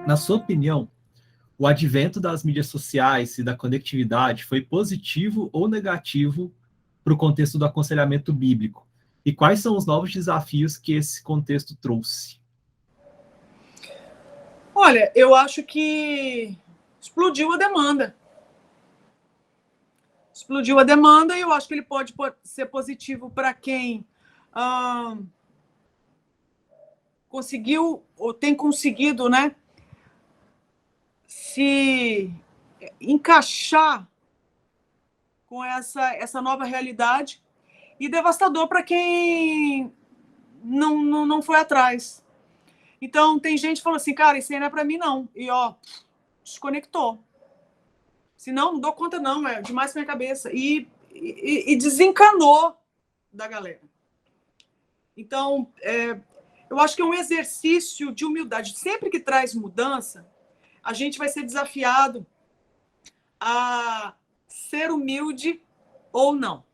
Na sua opinião, o advento das mídias sociais e da conectividade foi positivo ou negativo para o contexto do aconselhamento bíblico? E quais são os novos desafios que esse contexto trouxe? Olha, eu acho que explodiu a demanda. Explodiu a demanda e eu acho que ele pode ser positivo para quem conseguiu ou tem conseguido, né, se encaixar com essa nova realidade, e devastador para quem não foi atrás. Então, tem gente que falou assim, cara, isso aí não é para mim, não. E, desconectou. Se não dou conta, não, é demais pra minha cabeça. E desencanou da galera. Então, eu acho que é um exercício de humildade. Sempre que traz mudança, a gente vai ser desafiado a ser humilde ou não.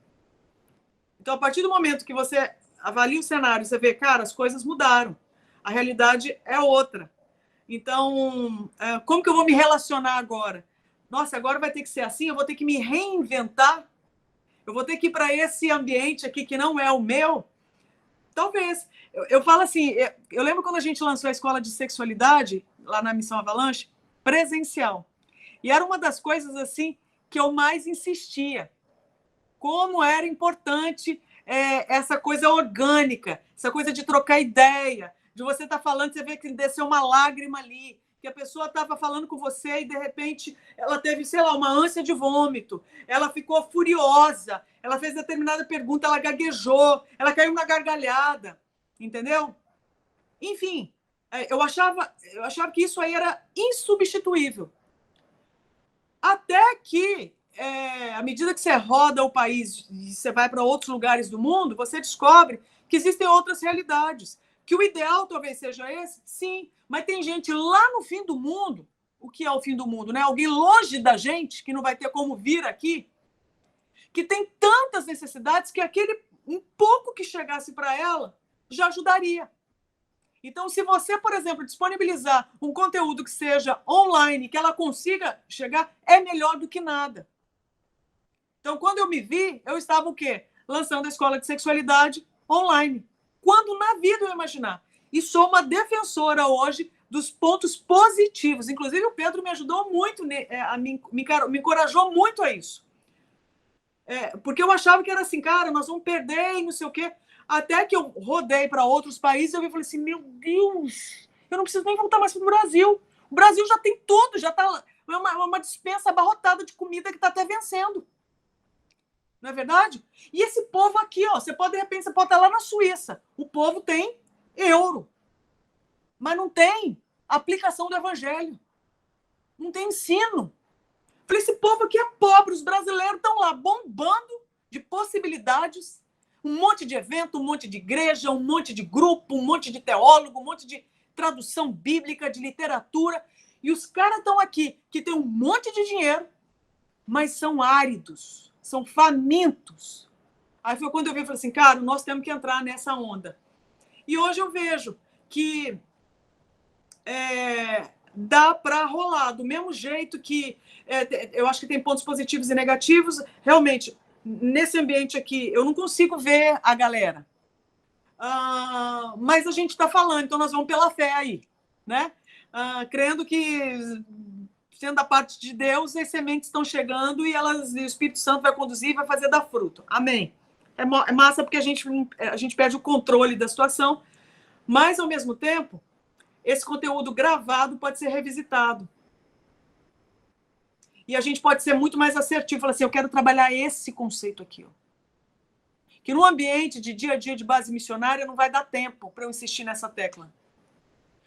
Então, a partir do momento que você avalia o cenário, você vê, cara, as coisas mudaram. A realidade é outra. Então, como que eu vou me relacionar agora? Nossa, agora vai ter que ser assim, eu vou ter que me reinventar? Eu vou ter que ir para esse ambiente aqui que não é o meu? Talvez. Eu falo assim, eu lembro quando a gente lançou a escola de sexualidade, lá na Missão Avalanche, presencial. E era uma das coisas assim que eu mais insistia. Como era importante essa coisa orgânica, essa coisa de trocar ideia, de você estar falando, você vê que desceu uma lágrima ali, que a pessoa estava falando com você e, de repente, ela teve, sei lá, uma ânsia de vômito, ela ficou furiosa, ela fez determinada pergunta, ela gaguejou, ela caiu na gargalhada, entendeu? Enfim, eu achava que isso aí era insubstituível. Até que, à medida que você roda o país e você vai para outros lugares do mundo, você descobre que existem outras realidades. Que o ideal talvez seja esse, sim, mas tem gente lá no fim do mundo, o que é o fim do mundo, né? Alguém longe da gente, que não vai ter como vir aqui, que tem tantas necessidades que aquele um pouco que chegasse para ela já ajudaria. Então, se você, por exemplo, disponibilizar um conteúdo que seja online, que ela consiga chegar, é melhor do que nada. Então, quando eu me vi, eu estava o quê? Lançando a escola de sexualidade online. Quando na vida eu imaginar. E sou uma defensora hoje dos pontos positivos. Inclusive, o Pedro me ajudou muito, me encorajou muito a isso. Porque eu achava que era assim, cara, nós vamos perder e não sei o quê. Até que eu rodei para outros países, eu falei assim, meu Deus, eu não preciso nem voltar mais para o Brasil. O Brasil já tem tudo, já está uma dispensa abarrotada de comida que está até vencendo. Não é verdade? E esse povo aqui, você pode, de repente, você pode estar lá na Suíça. O povo tem euro, mas não tem aplicação do evangelho. Não tem ensino. Falei, esse povo aqui é pobre, os brasileiros estão lá bombando de possibilidades, um monte de evento, um monte de igreja, um monte de grupo, um monte de teólogo, um monte de tradução bíblica, de literatura, e os caras estão aqui, que tem um monte de dinheiro, mas são áridos, são famintos. Aí foi quando eu vi e falei assim, cara, nós temos que entrar nessa onda. E hoje eu vejo que dá para rolar, do mesmo jeito que eu acho que tem pontos positivos e negativos. Realmente, nesse ambiente aqui, eu não consigo ver a galera. Mas a gente está falando, então nós vamos pela fé aí, né? Crendo que, sendo da parte de Deus, as sementes estão chegando e o Espírito Santo vai conduzir e vai fazer dar fruto. Amém. É massa porque a gente perde o controle da situação, mas, ao mesmo tempo, esse conteúdo gravado pode ser revisitado. E a gente pode ser muito mais assertivo, falar assim, eu quero trabalhar esse conceito aqui. Que no ambiente de dia a dia de base missionária não vai dar tempo para eu insistir nessa tecla.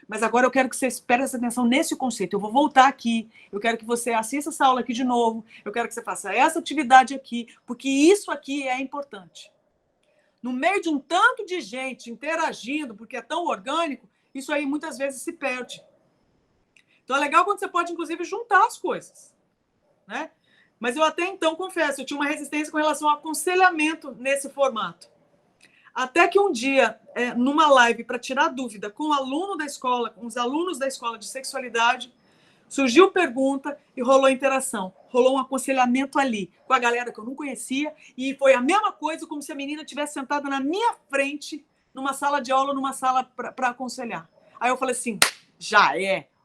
Mas agora eu quero que vocês prestem atenção nesse conceito. Eu vou voltar aqui, eu quero que você assista essa aula aqui de novo, eu quero que você faça essa atividade aqui, porque isso aqui é importante. No meio de um tanto de gente interagindo, porque é tão orgânico, isso aí muitas vezes se perde. Então é legal quando você pode, inclusive, juntar as coisas, né? Mas eu até então, confesso, eu tinha uma resistência com relação ao aconselhamento nesse formato. Até que um dia, numa live para tirar dúvida com o aluno da escola, com os alunos da escola de sexualidade, surgiu pergunta e rolou interação. Rolou um aconselhamento ali com a galera que eu não conhecia e foi a mesma coisa como se a menina tivesse sentada na minha frente numa sala de aula, numa sala para aconselhar. Aí eu falei assim, já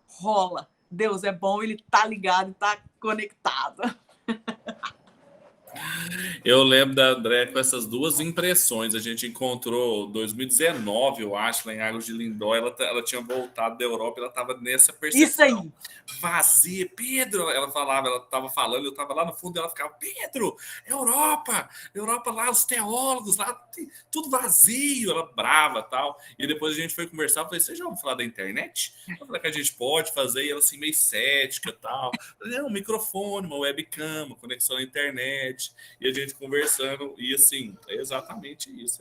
rola. Deus é bom, ele tá ligado, tá conectado. Eu lembro da André com essas duas impressões. A gente encontrou em 2019, eu acho, lá em Águas de Lindóia. Ela tinha voltado da Europa e ela estava nessa percepção. Isso aí. Vazia. Pedro, ela falava, ela estava falando, eu estava lá no fundo e ela ficava, Pedro, Europa lá, os teólogos, lá, tudo vazio. Ela brava e tal. E depois a gente foi conversar, eu falei, vocês já vão falar da internet? Eu falei que a gente pode fazer, e ela assim, meio cética e tal. Um microfone, uma webcam, uma conexão à internet. E a gente conversando, e assim, é exatamente isso.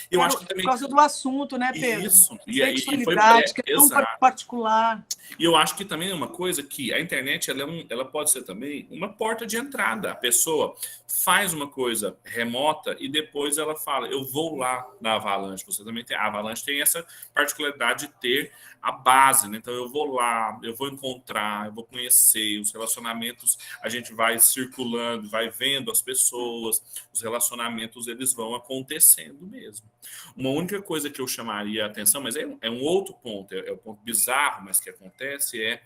E eu acho que também... Por causa do assunto, né, Pedro? Isso. E aí foi questão particular. E eu acho que também é uma coisa que a internet, ela pode ser também uma porta de entrada. A pessoa faz uma coisa remota e depois ela fala, eu vou lá na Avalanche. Você também tem... A Avalanche tem essa particularidade de ter a base, né? Então eu vou lá, eu vou encontrar, eu vou conhecer os relacionamentos, a gente vai circulando, vai vendo as pessoas, os relacionamentos eles vão acontecendo mesmo. Uma única coisa que eu chamaria a atenção, mas é um outro ponto, é um ponto bizarro, mas que acontece, é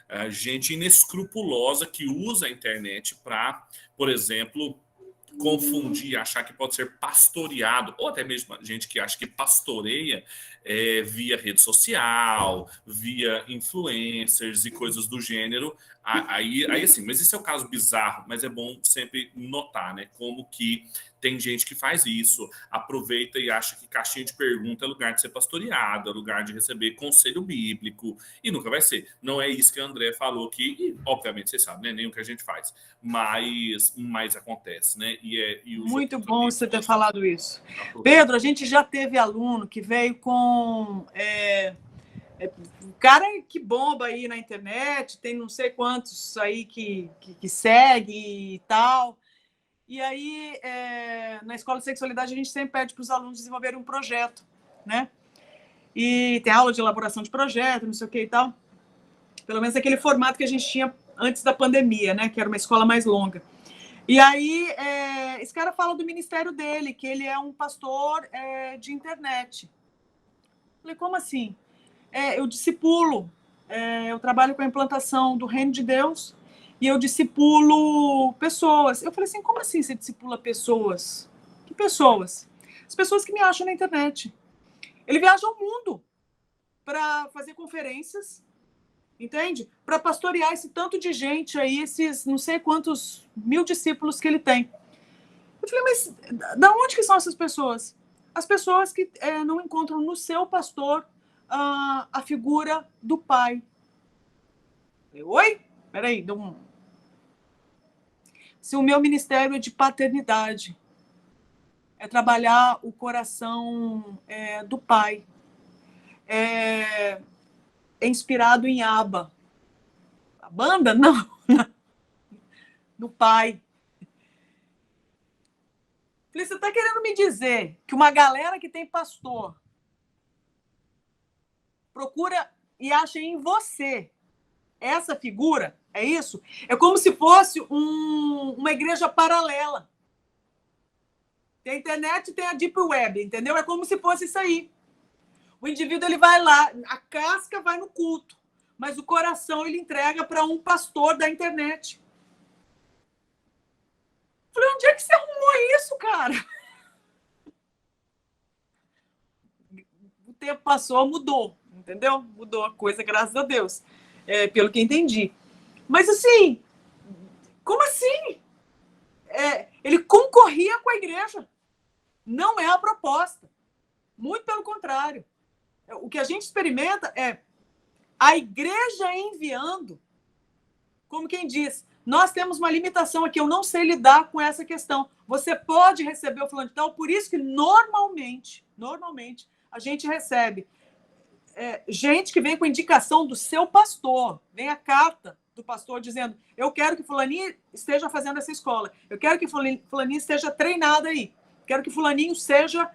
a gente inescrupulosa que usa a internet para, por exemplo, confundir, achar que pode ser pastoreado, ou até mesmo gente que acha que pastoreia via rede social, via influencers e coisas do gênero. Aí assim, mas esse é o caso bizarro, mas é bom sempre notar, né? Como que tem gente que faz isso, aproveita e acha que caixinha de pergunta é lugar de ser pastoreado, é lugar de receber conselho bíblico, e nunca vai ser. Não é isso que a André falou aqui, e obviamente vocês sabem, né? Nem o que a gente faz, mas acontece, né? Muito bom você ter falado isso. Pedro, a gente já teve aluno que veio com... o cara que bomba aí na internet, tem não sei quantos aí que segue e tal. E aí, na Escola de Sexualidade, a gente sempre pede para os alunos desenvolverem um projeto, né? E tem aula de elaboração de projeto, não sei o que e tal. Pelo menos aquele formato que a gente tinha antes da pandemia, né? Que era uma escola mais longa. E aí, esse cara fala do ministério dele, que ele é um pastor de internet. Falei, como assim? Eu discipulo, eu trabalho com a implantação do reino de Deus e eu discipulo pessoas. Eu falei assim, como assim você discipula pessoas? Que pessoas? As pessoas que me acham na internet. Ele viaja ao mundo para fazer conferências, entende? Para pastorear esse tanto de gente aí, esses não sei quantos mil discípulos que ele tem. Eu falei, mas da onde que são essas pessoas? As pessoas que não encontram no seu pastor a figura do pai. Eu falei, oi? Peraí, se o meu ministério é de paternidade, é trabalhar o coração do pai, é inspirado em Abba. A banda? Não. No pai. Falei, você está querendo me dizer que uma galera que tem pastor procura e acha em você essa figura? É isso? É como se fosse uma igreja paralela. Tem a internet e tem a deep web, entendeu? É como se fosse isso aí. O indivíduo ele vai lá, a casca vai no culto, mas o coração ele entrega para um pastor da internet. Falei, onde é que você arrumou isso, cara? O tempo passou, mudou, entendeu? Mudou a coisa, graças a Deus, pelo que entendi. Mas assim, como assim? Ele concorria com a igreja. Não é a proposta. Muito pelo contrário. O que a gente experimenta é a igreja enviando, como quem diz, nós temos uma limitação aqui, eu não sei lidar com essa questão. Você pode receber o fulano de tal, por isso que normalmente, a gente recebe gente que vem com indicação do seu pastor, vem a carta do pastor dizendo, eu quero que fulaninho esteja fazendo essa escola, eu quero que fulaninho esteja treinado aí, quero que fulaninho seja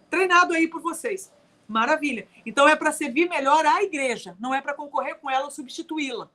treinado aí por vocês. Maravilha. Então é para servir melhor a igreja, não é para concorrer com ela ou substituí-la.